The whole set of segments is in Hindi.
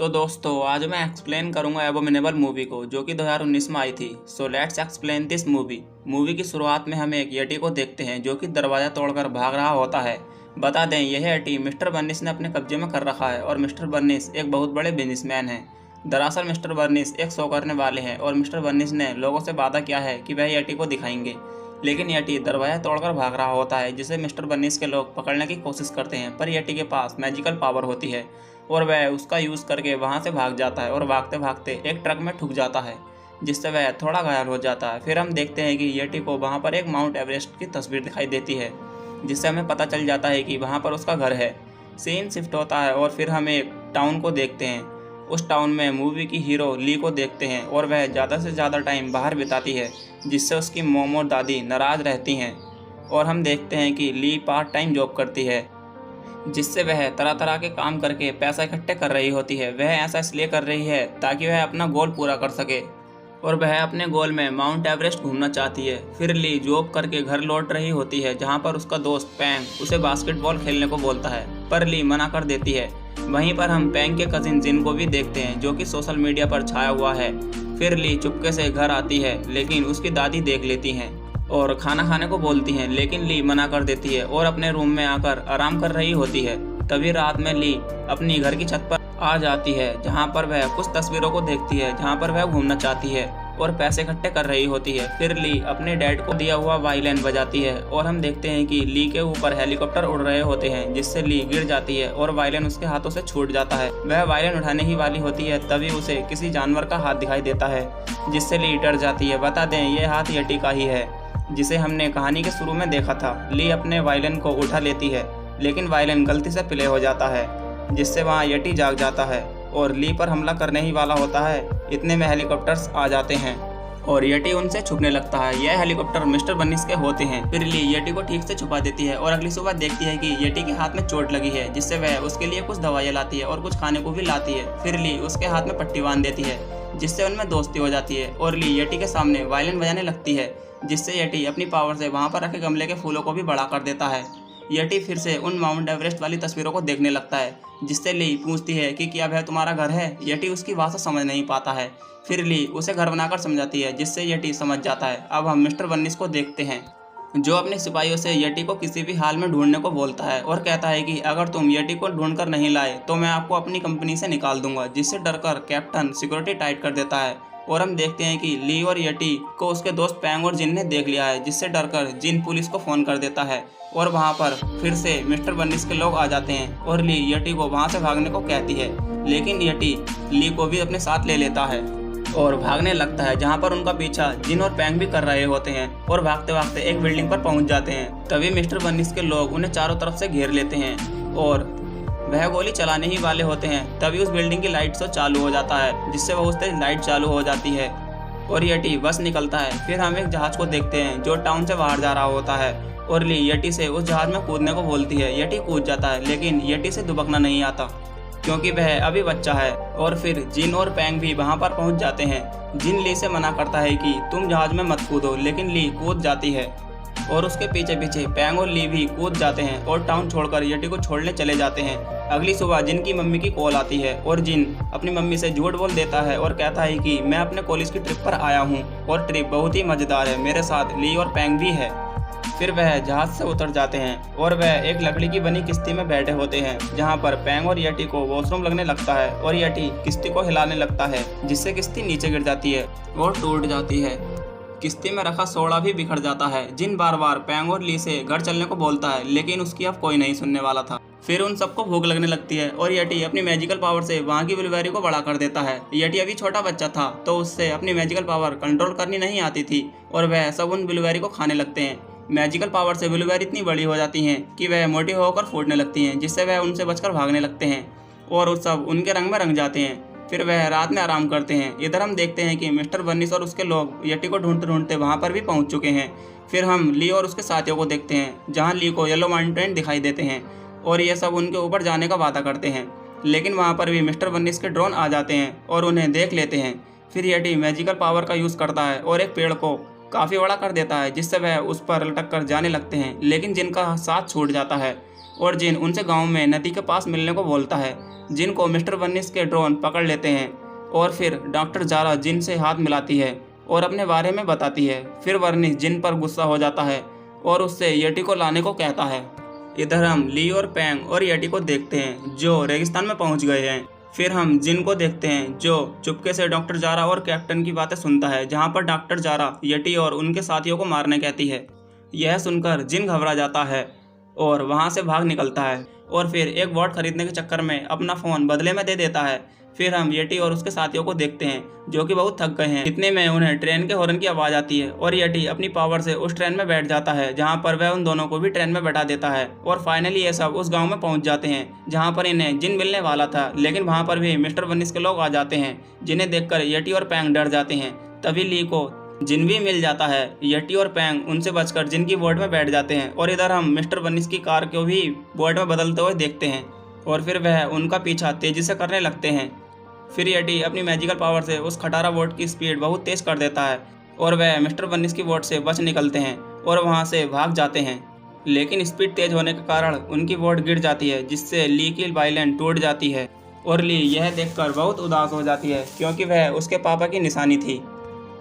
तो दोस्तों आज मैं एक्सप्लेन करूंगा एबोमिनेबल मूवी को जो कि 2019 में आई थी। So let's explain this movie. Movie की शुरुआत में हम एक यटी को देखते हैं जो कि दरवाज़ा तोड़कर भाग रहा होता है। बता दें यह यटी मिस्टर बर्निस ने अपने कब्जे में कर रखा है और मिस्टर बर्निस एक बहुत बड़े बिजनेसमैन हैं। दरअसल मिस्टर बर्निस एक शो करने वाले हैं और मिस्टर बर्निस ने लोगों से वादा किया है कि वह यटी को दिखाएंगे, लेकिन यटी दरवाज़ा तोड़कर भाग रहा होता है जिसे मिस्टर बर्निस के लोग पकड़ने की कोशिश करते हैं। पर यटी के पास मैजिकल पावर होती है और वह उसका यूज़ करके वहां से भाग जाता है और भागते भागते एक ट्रक में ठुक जाता है जिससे वह थोड़ा घायल हो जाता है। फिर हम देखते हैं कि यटी को वहां पर एक माउंट एवरेस्ट की तस्वीर दिखाई देती है जिससे हमें पता चल जाता है कि वहां पर उसका घर है। सीन शिफ्ट होता है और फिर हम एक टाउन को देखते हैं। उस टाउन में मूवी की हीरो ली को देखते हैं और वह ज़्यादा से ज़्यादा टाइम बाहर बिताती है जिससे उसकी मोम और दादी नाराज़ रहती हैं। और हम देखते हैं कि ली पार्ट टाइम जॉब करती है जिससे वह तरह तरह के काम करके पैसा इकट्ठे कर रही होती है। वह ऐसा इसलिए कर रही है ताकि वह अपना गोल पूरा कर सके और वह अपने गोल में माउंट एवरेस्ट घूमना चाहती है। फिर ली जॉब करके घर लौट रही होती है जहां पर उसका दोस्त पैंग उसे बास्केटबॉल खेलने को बोलता है पर ली मना कर देती है। वहीं पर हम पैंग के कजिन जिन को भी देखते हैं जो कि सोशल मीडिया पर छाया हुआ है। फिर ली चुपके से घर आती है लेकिन उसकी दादी देख लेती हैं और खाना खाने को बोलती हैं, लेकिन ली मना कर देती है और अपने रूम में आकर आराम कर रही होती है। तभी रात में ली अपनी घर की छत पर आ जाती है जहां पर वह कुछ तस्वीरों को देखती है जहां पर वह घूमना चाहती है और पैसे इकट्ठे कर रही होती है। फिर ली अपने डैड को दिया हुआ वायलिन बजाती है और हम देखते हैं कि ली के ऊपर हेलीकॉप्टर उड़ रहे होते हैं जिससे ली गिर जाती है और वायलिन उसके हाथों से छूट जाता है। वह वायलिन उठाने ही वाली होती है तभी उसे किसी जानवर का हाथ दिखाई देता है जिससे ली डर जाती है। बता दें यह हाथ यटी का ही है जिसे हमने कहानी के शुरू में देखा था। ली अपने वायलिन को उठा लेती है लेकिन वायलिन गलती से प्ले हो जाता है जिससे वहाँ यटी जाग जाता है और ली पर हमला करने ही वाला होता है। इतने में हेलीकॉप्टर्स आ जाते हैं और यटी उनसे छुपने लगता है। यह हेलीकॉप्टर मिस्टर बर्निस के होते हैं। फिर ली यटी को ठीक से छुपा देती है और अगली सुबह देखती है कि यटी के हाथ में चोट लगी है जिससे वह उसके लिए कुछ दवाइयाँ लाती है और कुछ खाने को भी लाती है। फिर ली उसके हाथ में पट्टी बांध देती है जिससे उनमें दोस्ती हो जाती है और ली यटी के सामने वायलिन बजाने लगती है जिससे यटी अपनी पावर से वहां पर रखे गमले के फूलों को भी बड़ा कर देता है। यटी फिर से उन माउंट एवरेस्ट वाली तस्वीरों को देखने लगता है जिससे ली पूछती है कि क्या वह तुम्हारा घर है। यटी उसकी भाषा समझ नहीं पाता है। फिर ली उसे घर बनाकर समझाती है जिससे यटी समझ जाता है। अब हम मिस्टर बर्निस को देखते हैं जो अपने सिपाहियों से यटी को किसी भी हाल में ढूंढने को बोलता है और कहता है कि अगर तुम यटी को ढूंढ कर नहीं लाए तो मैं आपको अपनी कंपनी से निकाल दूंगा। जिससे डरकर कैप्टन सिक्योरिटी टाइट कर देता है और हम देखते हैं कि ली और यटी को उसके दोस्त पैंग और जिन ने देख लिया है जिससे डरकर जिन पुलिस को फ़ोन कर देता है और वहां पर फिर से मिस्टर बर्निस के लोग आ जाते हैं और ली यटी को वहां से भागने को कहती है, लेकिन यटी ली को भी अपने साथ ले लेता है और भागने लगता है जहां पर उनका पीछा जिन और पैंग भी कर रहे होते हैं और भागते भागते एक बिल्डिंग पर पहुंच जाते हैं। तभी मिस्टर बर्निस के लोग उन्हें चारों तरफ से घेर लेते हैं और वह गोली चलाने ही वाले होते हैं। तभी उस बिल्डिंग की लाइट से चालू हो जाता है जिससे वह उससे लाइट चालू हो जाती है और यटी बस निकलता है। फिर हम एक जहाज को देखते हैं जो टाउन से बाहर जा रहा होता है और ली यटी से उस जहाज में कूदने को बोलती है। यटी कूद जाता है लेकिन यटी से दुबकना नहीं आता क्योंकि वह अभी बच्चा है। और फिर जिन और पैंग भी वहां पर पहुंच जाते हैं। जिन ली से मना करता है कि तुम जहाज में मत कूदो, लेकिन ली कूद जाती है और उसके पीछे पीछे पैंग और ली भी कूद जाते हैं और टाउन छोड़कर यटी को छोड़ने चले जाते हैं। अगली सुबह जिन की मम्मी की कॉल आती है और जिन अपनी मम्मी से झूठ बोल देता है और कहता है कि मैं अपने कॉलेज की ट्रिप पर आया हूँ और ट्रिप बहुत ही मज़ेदार है, मेरे साथ ली और पैंग भी है। फिर वह जहाज से उतर जाते हैं और वह एक लकड़ी की बनी किश्ती में बैठे होते हैं जहां पर पैंग और यटी को वॉशरूम लगने लगता है और यटी किश्ती को हिलाने लगता है जिससे किश्ती नीचे गिर जाती है और टूट जाती है। किश्ती में रखा सोडा भी बिखर जाता है। जिन बार बार पैंग और ली से घर चलने को बोलता है लेकिन उसकी अब कोई नहीं सुनने वाला था। फिर उन सबको भूख लगने लगती है और यटी अपनी मैजिकल पावर से वहाँ की ब्लूबेरी को बड़ा कर देता है। यटी अभी छोटा बच्चा था तो उससे अपनी मैजिकल पावर कंट्रोल करनी नहीं आती थी और वह सब उन ब्लूबेरी को खाने लगते हैं। मैजिकल पावर से ब्लूबेरी इतनी बड़ी हो जाती हैं कि वह मोटी होकर फूटने लगती हैं जिससे वह उनसे बचकर भागने लगते हैं और उस सब उनके रंग में रंग जाते हैं। फिर वह रात में आराम करते हैं। इधर हम देखते हैं कि मिस्टर बर्निस और उसके लोग यटी को ढूंढते ढूंढते वहाँ पर भी पहुँच चुके हैं। फिर हम ली और उसके साथियों को देखते हैं जहाँ ली को येलो माउंटेन दिखाई देते हैं और ये सब उनके ऊपर जाने का वादा करते हैं, लेकिन वहाँ पर भी मिस्टर बर्निस के ड्रोन आ जाते हैं और उन्हें देख लेते हैं। फिर यटी मैजिकल पावर का यूज़ करता है और एक पेड़ को काफ़ी बड़ा कर देता है जिससे वह उस पर लटक कर जाने लगते हैं, लेकिन जिनका साथ छूट जाता है और जिन उनसे गांव में नदी के पास मिलने को बोलता है। जिन को मिस्टर वर्निस के ड्रोन पकड़ लेते हैं और फिर डॉक्टर जारा जिन से हाथ मिलाती है और अपने बारे में बताती है। फिर वर्निस जिन पर गुस्सा हो जाता है और उससे येटी को लाने को कहता है। इधर हम ली और पैंग और येटी को देखते हैं जो रेगिस्तान में पहुंच गए हैं। फिर हम जिन को देखते हैं जो चुपके से डॉक्टर जारा और कैप्टन की बातें सुनता है, जहां पर डॉक्टर जारा येटी और उनके साथियों को मारने कहती है। यह सुनकर जिन घबरा जाता है और वहां से भाग निकलता है और फिर एक वॉट खरीदने के चक्कर में अपना फ़ोन बदले में दे देता है। फिर हम येटी और उसके साथियों को देखते हैं जो कि बहुत थक गए हैं। इतने में उन्हें ट्रेन के हॉर्न की आवाज़ आती है और येटी अपनी पावर से उस ट्रेन में बैठ जाता है, जहां पर वह उन दोनों को भी ट्रेन में बैठा देता है। और फाइनली ये सब उस गांव में पहुंच जाते हैं जहां पर इन्हें जिन मिलने वाला था, लेकिन वहां पर भी मिस्टर वर्निस के लोग आ जाते हैं जिन्हें देखकर येटी और पैंग डर जाते हैं। तभी ली को जिन भी मिल जाता है। येटी और पैंग उनसे बचकर जिन की बोट में बैठ जाते हैं और इधर हम मिस्टर वर्निस की कार को भी बोट में बदलते हुए देखते हैं और फिर वह उनका पीछा तेजी से करने लगते हैं। फिर येटी अपनी मैजिकल पावर से उस खटारा बोट की स्पीड बहुत तेज कर देता है और वह मिस्टर वर्निस की बोट से बच निकलते हैं और वहां से भाग जाते हैं। लेकिन स्पीड तेज होने के कारण उनकी बोट गिर जाती है, जिससे ली की वायलिन टूट जाती है और ली यह देखकर बहुत उदास हो जाती है क्योंकि वह उसके पापा की निशानी थी।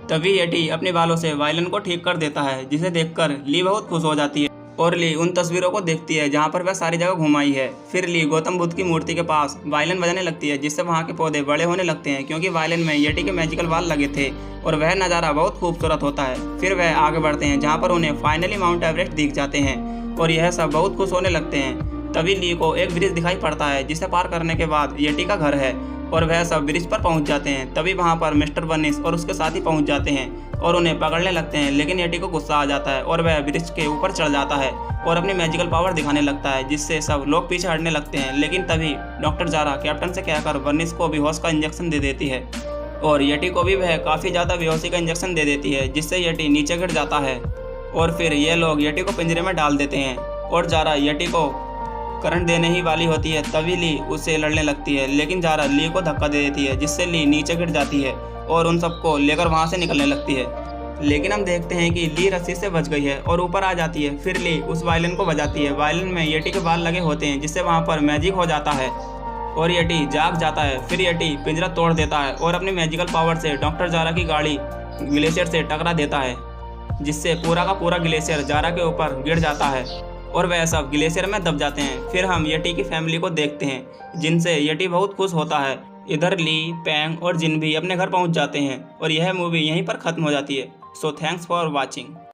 तभी येटी अपने बालों से वायलिन को ठीक कर देता है, जिसे देखकर ली बहुत खुश हो जाती है और ली उन तस्वीरों को देखती है जहां पर वह सारी जगह घुमाई है। फिर ली गौतम बुद्ध की मूर्ति के पास वायलिन बजाने लगती है, जिससे वहां के पौधे बड़े होने लगते हैं क्योंकि वायलिन में येटी के मैजिकल बाल लगे थे और वह नज़ारा बहुत खूबसूरत होता है। फिर वह आगे बढ़ते हैं जहाँ पर उन्हें फाइनली माउंट एवरेस्ट दिख जाते हैं और यह सब बहुत खुश होने लगते हैं। तभी ली को एक ब्रिज दिखाई पड़ता है जिसे पार करने के बाद येटी का घर है और वह सब ब्रिज पर पहुंच जाते हैं। तभी वहां पर मिस्टर वर्निस और उसके साथी पहुंच जाते हैं और उन्हें पकड़ने लगते हैं, लेकिन येटी को गुस्सा आ जाता है और वह ब्रिज के ऊपर चढ़ जाता है और अपनी मैजिकल पावर दिखाने लगता है, जिससे सब लोग पीछे हटने लगते हैं। लेकिन तभी डॉक्टर जारा कैप्टन से कहकर वर्निस को बेहोश का इंजेक्शन दे देती है और येटी को भी वह काफ़ी ज़्यादा बेहोशी का इंजेक्शन दे देती है, जिससे येटी नीचे गिर जाता है। और फिर ये लोग येटी को पिंजरे में डाल देते हैं और जारा येटी को करंट देने ही वाली होती है। तभी ली उससे लड़ने लगती है, लेकिन जारा ली को धक्का दे देती है, जिससे ली नीचे गिर जाती है और उन सबको लेकर वहां से निकलने लगती है। लेकिन हम देखते हैं कि ली रस्सी से बच गई है और ऊपर आ जाती है। फिर ली उस वायलिन को बजाती है। वायलिन में येटी के बाल लगे होते हैं, जिससे वहां पर मैजिक हो जाता है और येटी जाग जाता है। फिर येटी पिंजरा तोड़ देता है और अपनी मैजिकल पावर से डॉक्टर जारा की गाड़ी ग्लेशियर से टकरा देता है, जिससे पूरा का पूरा ग्लेशियर जारा के ऊपर गिर जाता है और वह सब ग्लेशियर में दब जाते हैं। फिर हम येटी की फैमिली को देखते हैं, जिनसे येटी बहुत खुश होता है। इधर ली, पैंग और जिन भी अपने घर पहुंच जाते हैं और यह मूवी यहीं पर ख़त्म हो जाती है। So thanks for watching.